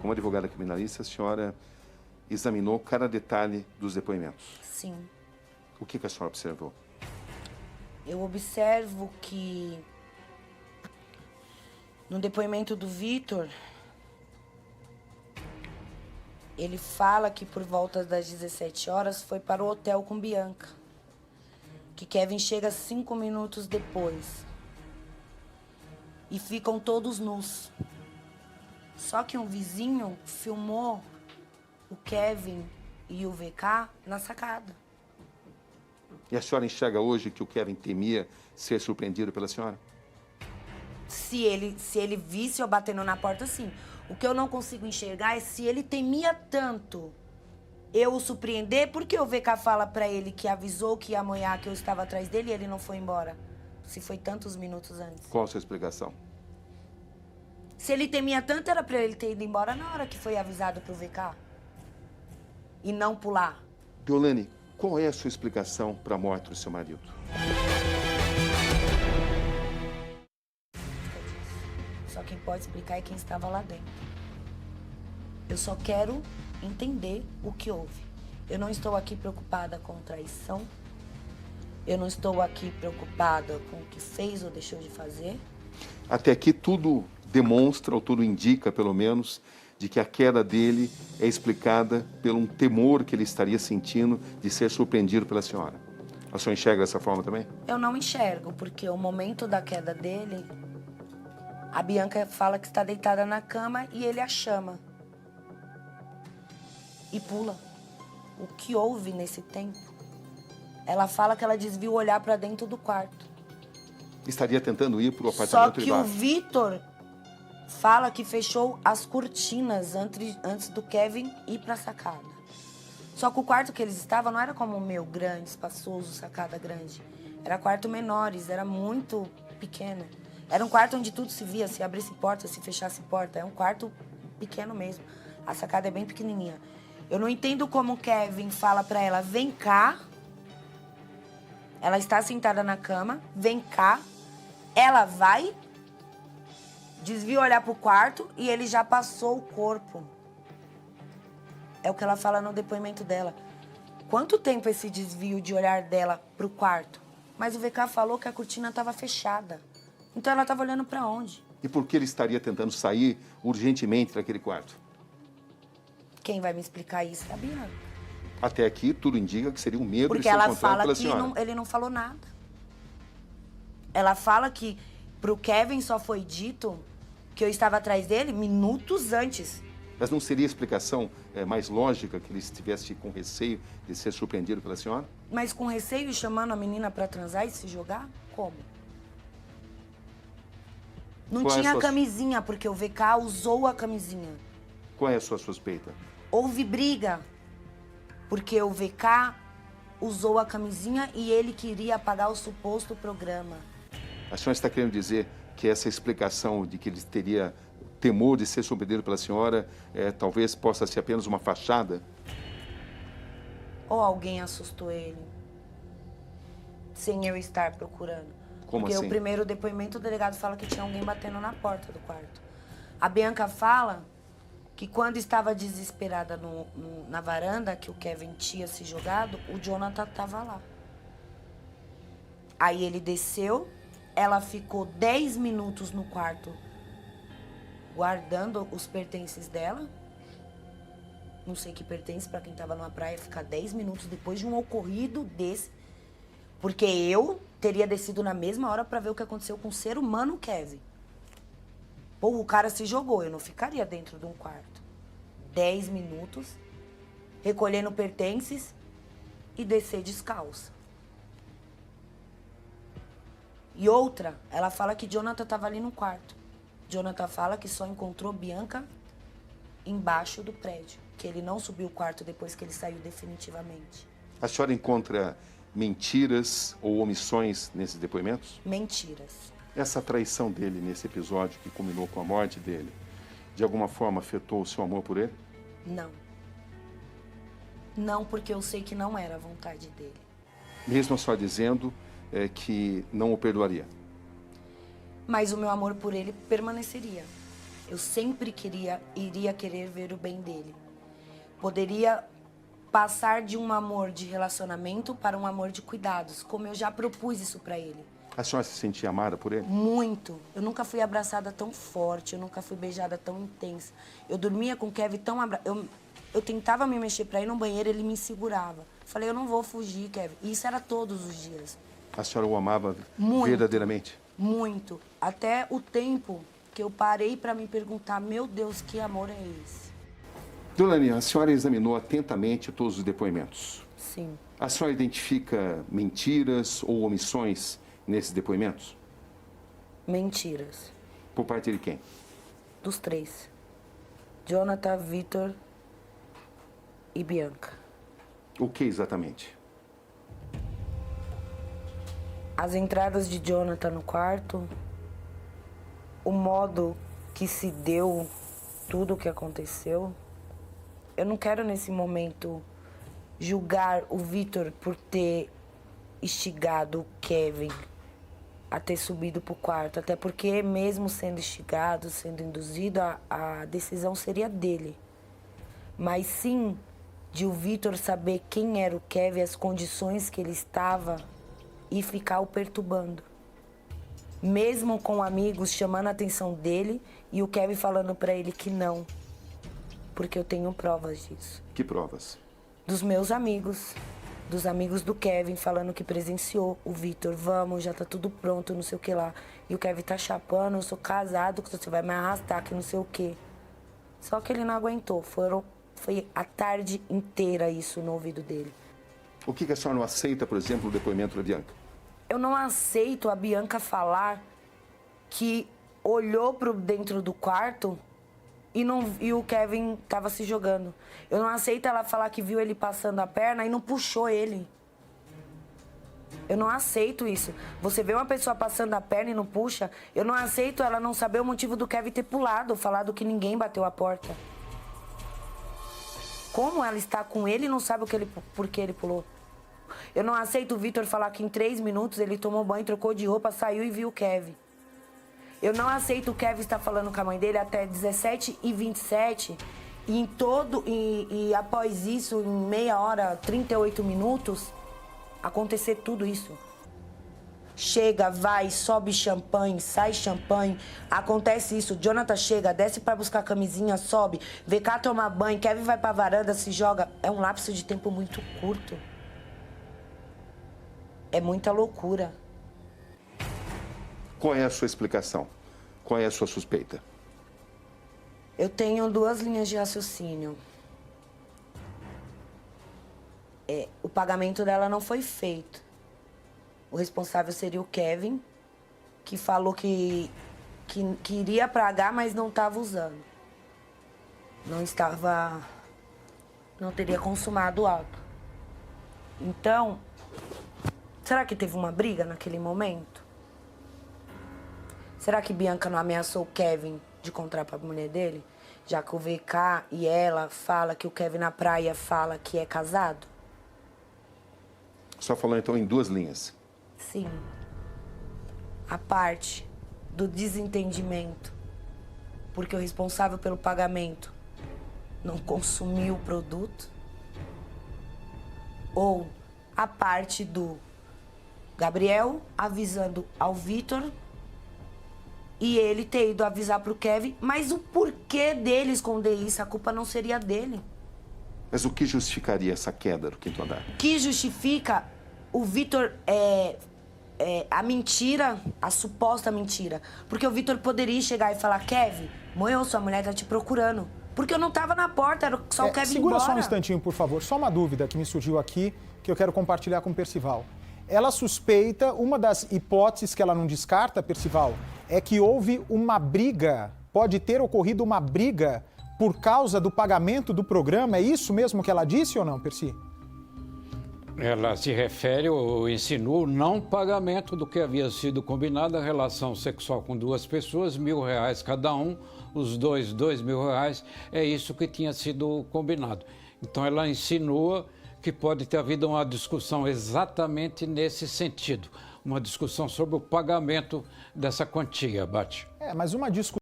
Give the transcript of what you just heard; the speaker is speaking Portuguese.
Como advogada criminalista, a senhora examinou cada detalhe dos depoimentos. Sim. O que a senhora observou? Eu observo que no depoimento do Vitor, ele fala que por volta das 17 horas foi para o hotel com Bianca. Que Kevin chega 5 minutos depois. E ficam todos nus. Só que um vizinho filmou o Kevin e o VK na sacada. E a senhora enxerga hoje que o Kevin temia ser surpreendido pela senhora? Se ele visse eu batendo na porta, sim. O que eu não consigo enxergar é se ele temia tanto eu o surpreender, porque o VK fala pra ele que avisou que ia amanhã que eu estava atrás dele e ele não foi embora. Se foi tantos minutos antes. Qual a sua explicação? Se ele temia tanto, era pra ele ter ido embora na hora que foi avisado pro VK. E não pular. Deolane, qual é a sua explicação para a morte do seu marido? Só quem pode explicar é quem estava lá dentro. Eu só quero entender o que houve. Eu não estou aqui preocupada com traição. Eu não estou aqui preocupada com o que fez ou deixou de fazer. Até aqui tudo demonstra, ou tudo indica, pelo menos, de que a queda dele é explicada por um temor que ele estaria sentindo de ser surpreendido pela senhora. A senhora enxerga dessa forma também? Eu não enxergo, porque o momento da queda dele, a Bianca fala que está deitada na cama e ele a chama. E pula. O que houve nesse tempo? Ela fala que ela desvia o olhar para dentro do quarto. Estaria tentando ir para o Só apartamento que de o baixo. Vitor fala que fechou as cortinas antes do Kevin ir para a sacada. Só que o quarto que eles estavam não era como o meu, grande, espaçoso, sacada grande. Era quarto menores, era muito pequeno. Era um quarto onde tudo se via, se abrisse porta, se fechasse porta. É um quarto pequeno mesmo. A sacada é bem pequenininha. Eu não entendo como o Kevin fala pra ela, vem cá. Ela está sentada na cama, vem cá. Ela vai, desvia o olhar pro quarto e ele já passou o corpo. É o que ela fala no depoimento dela. Quanto tempo esse desvio de olhar dela pro quarto? Mas o VK falou que a cortina estava fechada. Então ela estava olhando pra onde? E por que ele estaria tentando sair urgentemente daquele quarto? Quem vai me explicar isso é a Bianca. Até aqui tudo indica que seria um medo de Porque ser ela encontrado fala pela que senhora. ele não falou nada. Ela fala que pro Kevin só foi dito que eu estava atrás dele minutos antes. Mas não seria a explicação mais lógica que ele estivesse com receio de ser surpreendido pela senhora? Mas com receio, chamando a menina pra transar e se jogar? Como? Não Qual é a tinha sua- camisinha, porque o VK usou a camisinha. Qual é a sua suspeita? Houve briga, porque o VK usou a camisinha e ele queria apagar o suposto programa. A senhora está querendo dizer que essa explicação de que ele teria temor de ser surpreendido pela senhora talvez possa ser apenas uma fachada? Ou alguém assustou ele, sem eu estar procurando. Como Porque assim? o primeiro depoimento, o delegado fala que tinha alguém batendo na porta do quarto. A Bianca fala que quando estava desesperada na varanda, que o Kevin tinha se jogado, o Jonathan estava lá. Aí ele desceu, ela ficou 10 minutos no quarto guardando os pertences dela. Não sei que pertence para quem estava numa praia ficar 10 minutos depois de um ocorrido desse. Porque eu teria descido na mesma hora para ver o que aconteceu com o ser humano Kevin. Pô, o cara se jogou, eu não ficaria dentro de um quarto. 10 minutos, recolhendo pertences e descer descalça. E outra, ela fala que Jonathan estava ali no quarto. Jonathan fala que só encontrou Bianca embaixo do prédio, que ele não subiu o quarto depois que ele saiu definitivamente. A senhora encontra mentiras ou omissões nesses depoimentos? Mentiras. Essa traição dele nesse episódio que culminou com a morte dele, de alguma forma afetou o seu amor por ele? Não. Não, porque eu sei que não era a vontade dele. Mesmo a senhora dizendo que não o perdoaria? Mas o meu amor por ele permaneceria. Eu sempre iria querer ver o bem dele. Poderia passar de um amor de relacionamento para um amor de cuidados, como eu já propus isso para ele. A senhora se sentia amada por ele? Muito. Eu nunca fui abraçada tão forte, eu nunca fui beijada tão intensa. Eu dormia com o Kevin tão eu tentava me mexer para ir no banheiro, ele me segurava. Falei, eu não vou fugir, Kevin. E isso era todos os dias. A senhora o amava Muito, verdadeiramente? Muito. Até o tempo que eu parei para me perguntar, meu Deus, que amor é esse? Dona Aninha, a senhora examinou atentamente todos os depoimentos. Sim. A senhora identifica mentiras ou omissões nesses depoimentos? Mentiras. Por parte de quem? Dos três. Jonathan, Vitor e Bianca. O que exatamente? As entradas de Jonathan no quarto, o modo que se deu tudo o que aconteceu. Eu não quero nesse momento julgar o Vitor por ter instigado o Kevin a ter subido pro quarto, até porque mesmo sendo instigado, sendo induzido, a decisão seria dele. Mas sim de o Vitor saber quem era o Kevin, as condições que ele estava e ficar o perturbando. Mesmo com amigos chamando a atenção dele e o Kevin falando pra ele que não. Porque eu tenho provas disso. Que provas? Dos meus amigos, dos amigos do Kevin falando que presenciou o Vitor. Vamos, já tá tudo pronto, não sei o que lá. E o Kevin tá chapando, eu sou casado, que você vai me arrastar, que não sei o que. Só que ele não aguentou, foi a tarde inteira isso no ouvido dele. O que a senhora não aceita, por exemplo, o depoimento da Bianca? Eu não aceito a Bianca falar que olhou pro dentro do quarto e o Kevin tava se jogando. Eu não aceito ela falar que viu ele passando a perna e não puxou ele. Eu não aceito isso. Você vê uma pessoa passando a perna e não puxa, eu não aceito ela não saber o motivo do Kevin ter pulado, falado que ninguém bateu a porta. Como ela está com ele e não sabe por que ele pulou? Eu não aceito o Vitor falar que em 3 minutos ele tomou banho, trocou de roupa, saiu e viu o Kevin. Eu não aceito o Kevin estar falando com a mãe dele até 17h27 e após isso, em meia hora, 38 minutos, acontecer tudo isso. Chega, vai, sobe champanhe, sai champanhe, acontece isso. Jonathan chega, desce pra buscar a camisinha, sobe, vê cá tomar banho, Kevin vai pra varanda, se joga. É um lapso de tempo muito curto. É muita loucura. Qual é a sua explicação? Qual é a sua suspeita? Eu tenho 2 linhas de raciocínio. O pagamento dela não foi feito. O responsável seria o Kevin, que falou que iria pagar, mas não estava usando. Não teria consumado o ato. Então, será que teve uma briga naquele momento? Será que Bianca não ameaçou o Kevin de contar para a mulher dele? Já que o VK e ela fala que o Kevin na praia fala que é casado? Só falando então em 2 linhas. Sim. A parte do desentendimento, porque o responsável pelo pagamento não consumiu o produto, ou a parte do Gabriel avisando ao Vitor e ele ter ido avisar pro Kevin, mas o porquê dele esconder isso, a culpa não seria dele. Mas o que justificaria essa queda do 5º andar? Que justifica o Vitor a mentira, a suposta mentira. Porque o Vitor poderia chegar e falar, Kevin, mãe, sua mulher tá te procurando. Porque eu não tava na porta, era só o Kevin segura embora. Só um instantinho, por favor. Só uma dúvida que me surgiu aqui, que eu quero compartilhar com o Percival. Ela suspeita, uma das hipóteses que ela não descarta, Percival, é que houve uma briga, pode ter ocorrido uma briga por causa do pagamento do programa. É isso mesmo que ela disse ou não, Perci? Ela se refere ou insinua o não pagamento do que havia sido combinado, a relação sexual com 2 pessoas, R$1.000 cada um, os dois, R$2.000, é isso que tinha sido combinado. Então ela insinua que pode ter havido uma discussão exatamente nesse sentido, uma discussão sobre o pagamento dessa quantia, Bate. Mas uma discussão